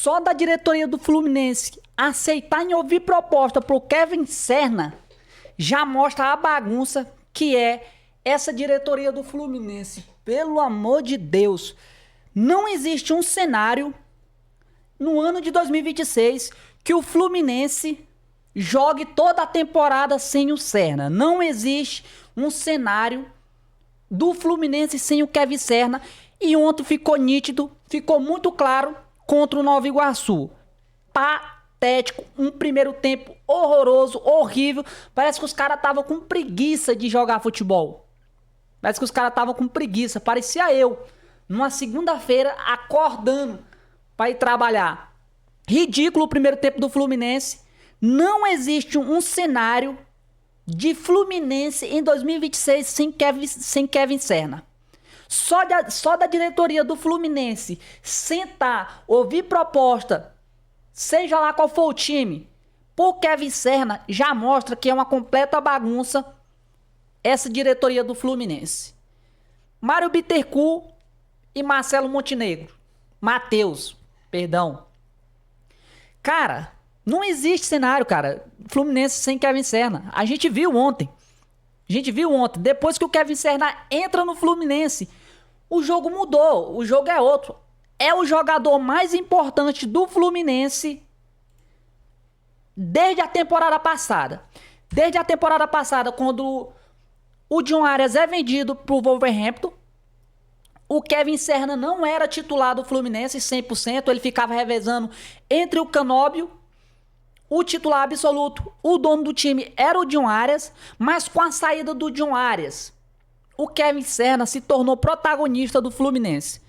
Só da diretoria do Fluminense aceitar em ouvir proposta pro Kevin Serna já mostra a bagunça que é essa diretoria do Fluminense. Pelo amor de Deus, não existe um cenário no ano de 2026 que o Fluminense jogue toda a temporada sem o Serna. Não existe um cenário do Fluminense sem o Kevin Serna. E ontem ficou nítido, ficou muito claro contra o Nova Iguaçu. Patético, um primeiro tempo horroroso, horrível. Parece que os caras estavam com preguiça de jogar futebol. Parece que os caras estavam com preguiça. Parecia eu, numa segunda-feira, acordando para ir trabalhar. Ridículo o primeiro tempo do Fluminense. Não existe um cenário de Fluminense em 2026 sem Kevin Serna. Só da diretoria do Fluminense sentar, ouvir proposta, seja lá qual for o time, por Kevin Serna, já mostra que é uma completa bagunça essa diretoria do Fluminense. Mário Bittencourt e Marcelo Montenegro. Matheus, perdão. Cara, não existe cenário, cara, Fluminense sem Kevin Serna. A gente viu ontem. Depois que o Kevin Serna entra no Fluminense, o jogo mudou, o jogo é outro. É o jogador mais importante do Fluminense desde a temporada passada. Desde a temporada passada, quando o John Arias é vendido pro Wolverhampton, o Kevin Serna não era titular do Fluminense 100%, ele ficava revezando entre o Canóbio, o titular absoluto, o dono do time era o John Arias, mas com a saída do John Arias, o Kevin Serna se tornou protagonista do Fluminense.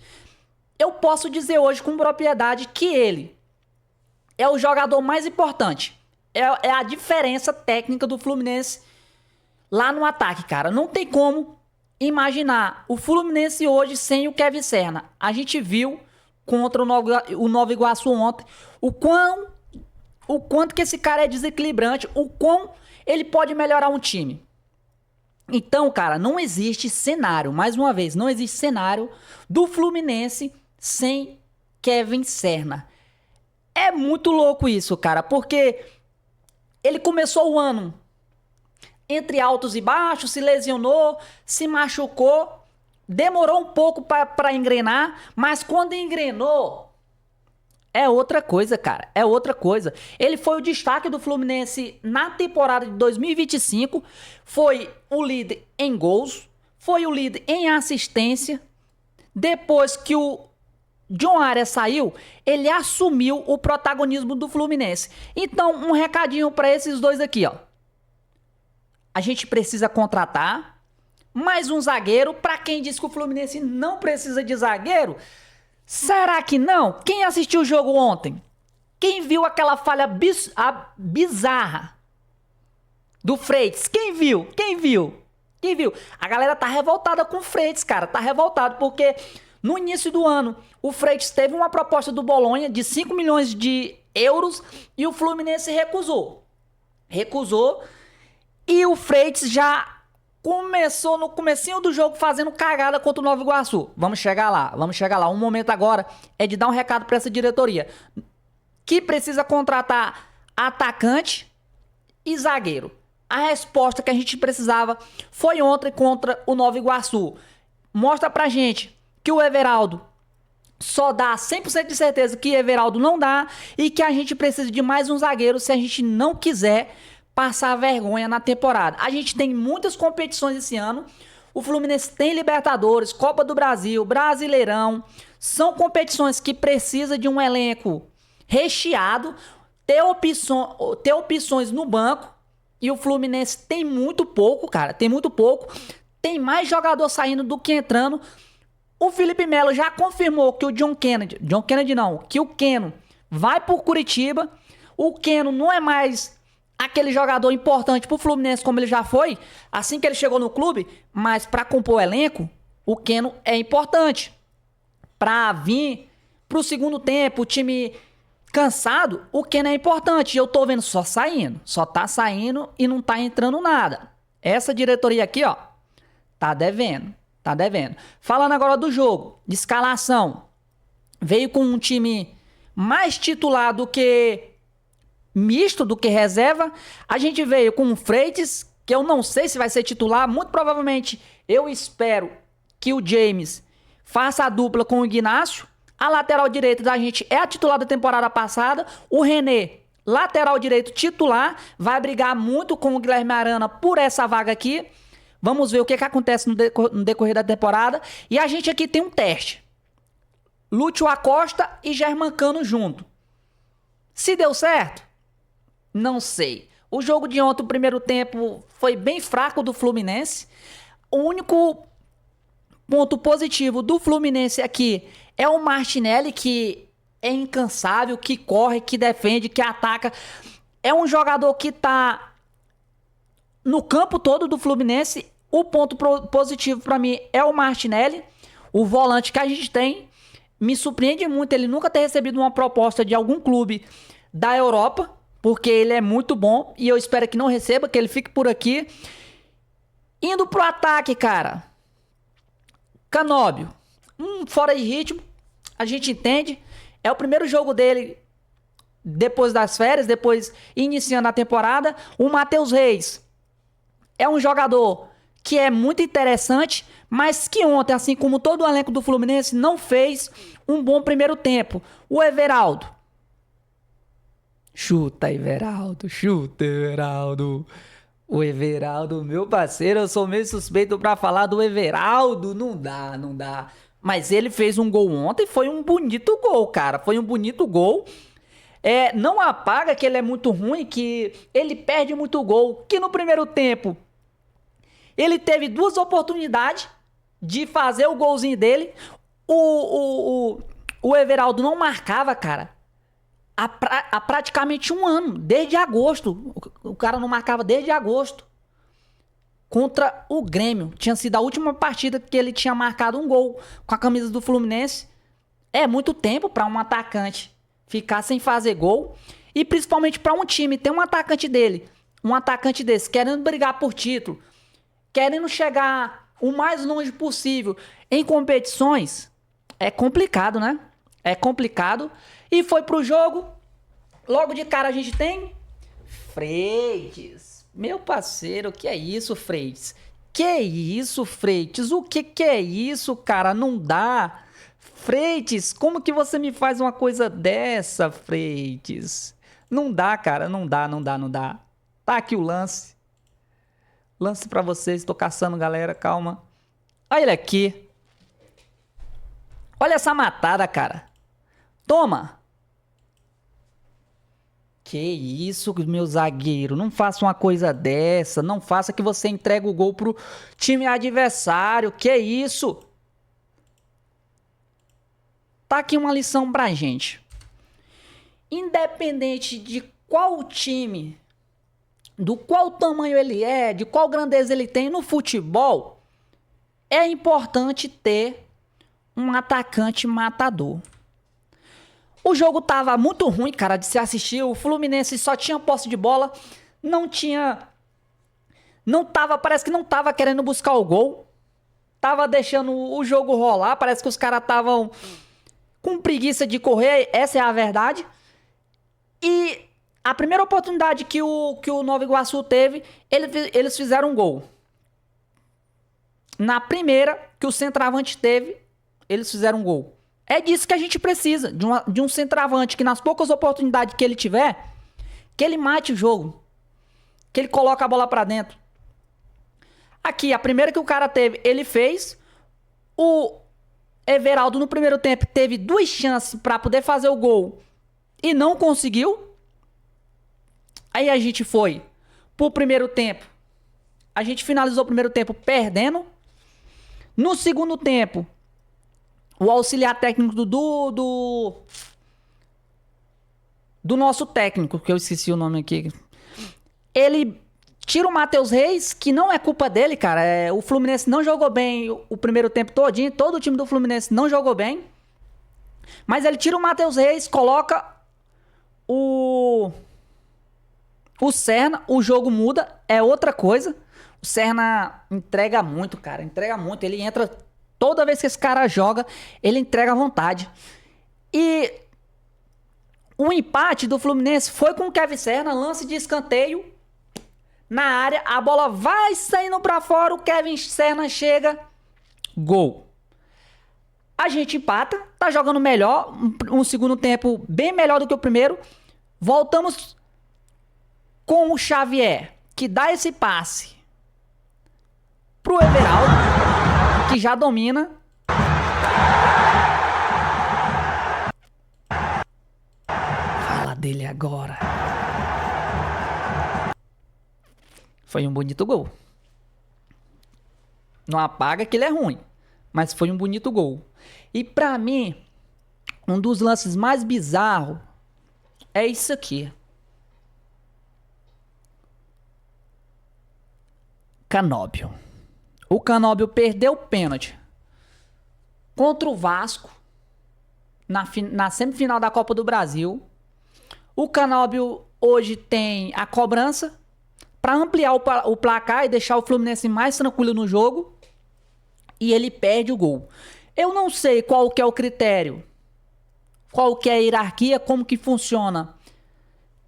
Eu posso dizer hoje com propriedade que ele é o jogador mais importante. É a diferença técnica do Fluminense lá no ataque, cara. Não tem como imaginar o Fluminense hoje sem o Kevin Serna. A gente viu contra o Nova Iguaçu ontem o quanto que esse cara é desequilibrante, o quão ele pode melhorar um time. Então, cara, não existe cenário, mais uma vez, não existe cenário do Fluminense sem Kevin Serna. É muito louco isso, cara, porque ele começou o ano entre altos e baixos, se lesionou, se machucou, demorou um pouco para engrenar, mas quando engrenou, é outra coisa, cara, é outra coisa. Ele foi o destaque do Fluminense na temporada de 2025, foi o líder em gols, foi o líder em assistência. Depois que o John Arias saiu, ele assumiu o protagonismo do Fluminense. Então, um recadinho para esses dois aqui, ó. A gente precisa contratar mais um zagueiro. Para quem diz que o Fluminense não precisa de zagueiro, será que não? Quem assistiu o jogo ontem? Quem viu aquela falha bizarra do Freitas? Quem viu? A galera tá revoltada com o Freitas, cara. Tá revoltado porque no início do ano o Freitas teve uma proposta do Bolonha de 5 milhões de euros e o Fluminense recusou. E o Freitas já começou no comecinho do jogo fazendo cagada contra o Nova Iguaçu. Vamos chegar lá. Um momento agora é de dar um recado para essa diretoria que precisa contratar atacante e zagueiro. A resposta que a gente precisava foi ontem contra o Nova Iguaçu. Mostra pra gente que o Everaldo só dá 100% de certeza que Everaldo não dá e que a gente precisa de mais um zagueiro se a gente não quiser passar vergonha na temporada. A gente tem muitas competições esse ano. O Fluminense tem Libertadores, Copa do Brasil, Brasileirão. São competições que precisa de um elenco recheado, ter opções no banco. E o Fluminense tem muito pouco, cara. Tem mais jogador saindo do que entrando. O Felipe Melo já confirmou que o que o Keno vai por Curitiba. O Keno não é mais aquele jogador importante pro Fluminense como ele já foi, assim que ele chegou no clube, mas para compor o elenco, o Keno é importante. Para vir pro segundo tempo, o time cansado, o Keno é importante. E eu tô vendo só tá saindo e não tá entrando nada. Essa diretoria aqui, ó, tá devendo. Falando agora do jogo, de escalação, veio com um time mais titular do que misto, do que reserva. A gente veio com o Freitas, que eu não sei se vai ser titular. Muito provavelmente eu espero que o James faça a dupla com o Ignacio. A lateral direita da gente é a titular da temporada passada. O René, lateral direito titular, vai brigar muito com o Guilherme Arana por essa vaga aqui. Vamos ver o que acontece no decorrer da temporada. E a gente aqui tem um teste. Lúcio Acosta e Germancano junto. Se deu certo? Não sei. O jogo de ontem, o primeiro tempo, foi bem fraco do Fluminense. O único ponto positivo do Fluminense aqui é o Martinelli, que é incansável, que corre, que defende, que ataca. É um jogador que tá no campo todo do Fluminense. O ponto positivo para mim é o Martinelli, o volante que a gente tem. Me surpreende muito ele nunca ter recebido uma proposta de algum clube da Europa, porque ele é muito bom e eu espero que não receba, que ele fique por aqui. Indo pro ataque, cara. Canóbio, fora de ritmo, a gente entende. É o primeiro jogo dele depois das férias, depois iniciando a temporada. O Matheus Reis é um jogador que é muito interessante, mas que ontem, assim como todo o elenco do Fluminense, não fez um bom primeiro tempo. O Everaldo. Chuta, Everaldo, chuta, Everaldo. O Everaldo, meu parceiro, eu sou meio suspeito pra falar do Everaldo. Não dá, não dá. Mas ele fez um gol ontem, foi um bonito gol, cara. Foi um bonito gol. Não apaga que ele é muito ruim, que ele perde muito gol. Que no primeiro tempo ele teve duas oportunidades de fazer o golzinho dele. O Everaldo não marcava, cara, há praticamente um ano, desde agosto. O cara não marcava desde agosto. Contra o Grêmio. Tinha sido a última partida que ele tinha marcado um gol com a camisa do Fluminense. É muito tempo para um atacante ficar sem fazer gol. E principalmente para um time ter um atacante dele, um atacante desse, querendo brigar por título, querendo chegar o mais longe possível em competições. É complicado, né? É complicado. E foi pro jogo. Logo de cara a gente tem Freitas. Meu parceiro, que é isso, Freitas? Que isso, Freitas? O que é isso, cara? Não dá. Freitas, como que você me faz uma coisa dessa, Freitas? Não dá, cara. Não dá, não dá, não dá. Tá aqui o lance. Lance pra vocês. Tô caçando, galera. Calma. Olha ele aqui. Olha essa matada, cara. Toma. Que isso, meu zagueiro. Não faça uma coisa dessa. Não faça que você entregue o gol pro time adversário. Que isso. Tá aqui uma lição pra gente. Independente de qual time, do qual tamanho ele é, de qual grandeza ele tem no futebol, é importante ter um atacante matador. O jogo tava muito ruim, cara, de se assistir. O Fluminense só tinha posse de bola, parece que não tava querendo buscar o gol. Tava deixando o jogo rolar, parece que os caras estavam com preguiça de correr, essa é a verdade. E a primeira oportunidade que o Nova Iguaçu teve, eles fizeram um gol. Na primeira que o centroavante teve, eles fizeram um gol. É disso que a gente precisa, de um centroavante que nas poucas oportunidades que ele tiver, que ele mate o jogo, que ele coloque a bola pra dentro. Aqui, a primeira que o cara teve, ele fez. O Everaldo no primeiro tempo teve duas chances pra poder fazer o gol e não conseguiu. Aí a gente foi pro primeiro tempo. A gente finalizou o primeiro tempo perdendo. No segundo tempo, o auxiliar técnico do nosso técnico, que eu esqueci o nome aqui, ele tira o Matheus Reis, que não é culpa dele, cara. O Fluminense não jogou bem o primeiro tempo todinho. Todo o time do Fluminense não jogou bem. Mas ele tira o Matheus Reis, coloca o Serna, o jogo muda, é outra coisa. O Serna entrega muito, cara, entrega muito. Ele entra, toda vez que esse cara joga, ele entrega à vontade. E O empate do Fluminense foi com o Kevin Serna, lance de escanteio na área, a bola vai saindo pra fora, o Kevin Serna chega, gol. A gente empata, tá jogando melhor, um segundo tempo bem melhor do que o primeiro. Voltamos com o Xavier, que dá esse passe pro Everaldo, que já domina. Fala dele agora. Foi um bonito gol. Não apaga que ele é ruim, mas foi um bonito gol. E pra mim, um dos lances mais bizarros é isso aqui. Canóbio. O Canóbio perdeu o pênalti contra o Vasco na semifinal da Copa do Brasil. O Canóbio hoje tem a cobrança para ampliar o placar e deixar o Fluminense mais tranquilo no jogo. E ele perde o gol. Eu não sei qual que é o critério, qual que é a hierarquia, como que funciona,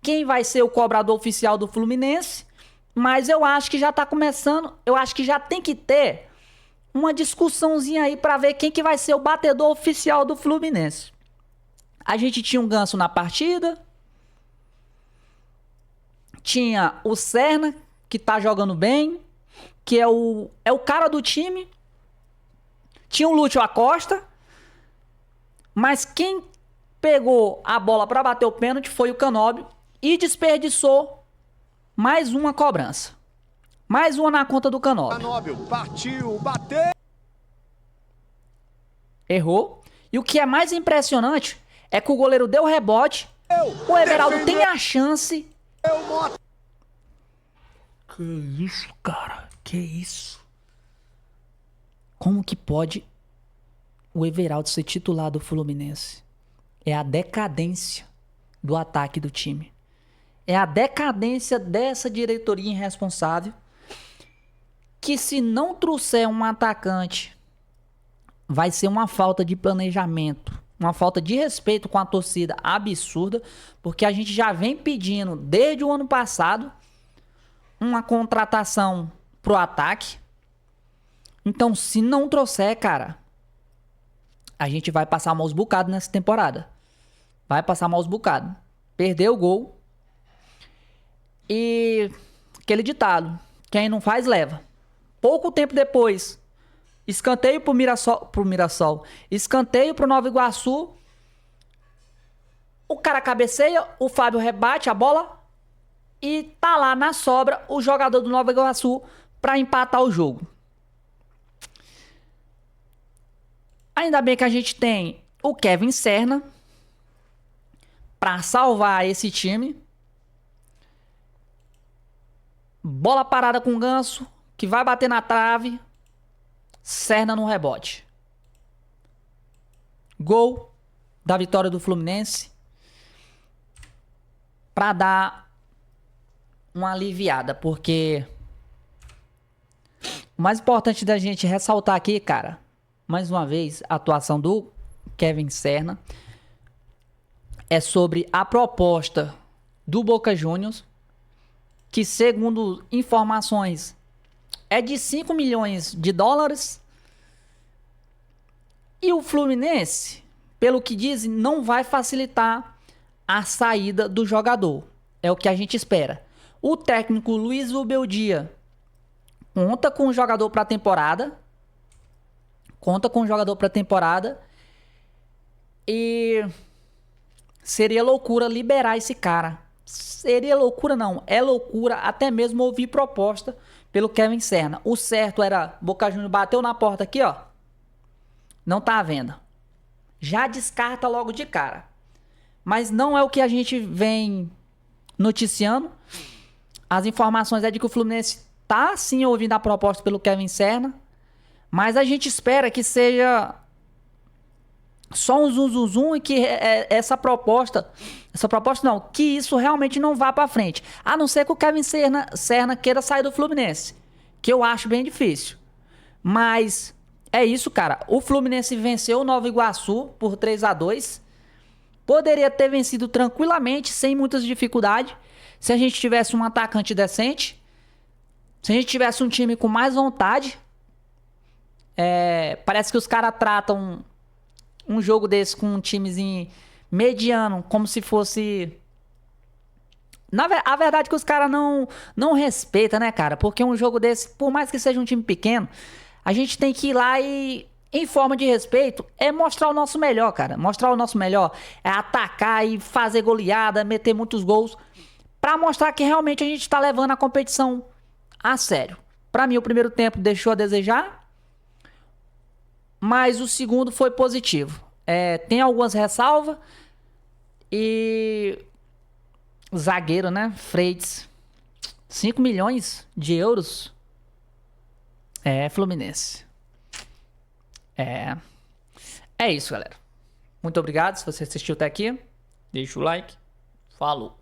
quem vai ser o cobrador oficial do Fluminense, mas eu acho que já tá começando, eu acho que já tem que ter uma discussãozinha aí para ver quem que vai ser o batedor oficial do Fluminense. A gente tinha um Ganso na partida, tinha o Serna, que tá jogando bem, que é o cara do time. Tinha o Lúcio Acosta, mas quem pegou a bola para bater o pênalti foi o Canóbio e desperdiçou mais uma cobrança. Mais uma na conta do Canóbio. Canóbio partiu, bateu. Errou. E o que é mais impressionante é que o goleiro deu rebote. O Everaldo tem a chance. Que isso, cara? Que isso? Como que pode o Everaldo ser titular do Fluminense? É a decadência do ataque do time. É a decadência dessa diretoria irresponsável que, se não trouxer um atacante, vai ser uma falta de planejamento, uma falta de respeito com a torcida absurda, porque a gente já vem pedindo desde o ano passado uma contratação pro ataque. Então, se não trouxer, cara, a gente vai passar maus bocados nessa temporada. Vai passar maus bocados. Perdeu o gol. E aquele ditado: quem não faz, leva. Pouco tempo depois, escanteio pro Mirassol. Escanteio pro Nova Iguaçu. O cara cabeceia, o Fábio rebate a bola e tá lá na sobra o jogador do Nova Iguaçu pra empatar o jogo. Ainda bem que a gente tem o Kevin Serna para salvar esse time. Bola parada com o Ganso, que vai bater na trave. Serna no rebote. Gol da vitória do Fluminense. Para dar uma aliviada, porque o mais importante da gente ressaltar aqui, cara, mais uma vez, a atuação do Kevin Serna é sobre a proposta do Boca Juniors, que, segundo informações, é de 5 milhões de dólares. E o Fluminense, pelo que dizem, não vai facilitar a saída do jogador. É o que a gente espera. O técnico Luiz Ubeldia conta com o jogador para a temporada. E seria loucura liberar esse cara. Seria loucura não, é loucura até mesmo ouvir proposta pelo Kevin Serna. O certo era, Boca Juniors bateu na porta aqui, ó. Não tá à venda. Já descarta logo de cara. Mas não é o que a gente vem noticiando. As informações é de que o Fluminense tá sim ouvindo a proposta pelo Kevin Serna. Mas a gente espera que seja só um zum e que essa proposta não, que isso realmente não vá pra frente. A não ser que o Kevin Serna queira sair do Fluminense, que eu acho bem difícil. Mas é isso, cara. O Fluminense venceu o Nova Iguaçu por 3-2. Poderia ter vencido tranquilamente, sem muitas dificuldades, se a gente tivesse um atacante decente, se a gente tivesse um time com mais vontade. Parece que os caras tratam um jogo desse com um timezinho mediano como se fosse... A verdade é que os caras não respeitam, né, cara? Porque um jogo desse, por mais que seja um time pequeno, a gente tem que ir lá e, em forma de respeito, mostrar o nosso melhor, cara. Mostrar o nosso melhor. Atacar e fazer goleada, meter muitos gols, pra mostrar que realmente a gente tá levando a competição a sério. Pra mim, o primeiro tempo deixou a desejar, mas o segundo foi positivo. Tem algumas ressalvas e... zagueiro, né? Freitas. 5 milhões de euros. Fluminense. É isso, galera. Muito obrigado se você assistiu até aqui. Deixa o like. Falou.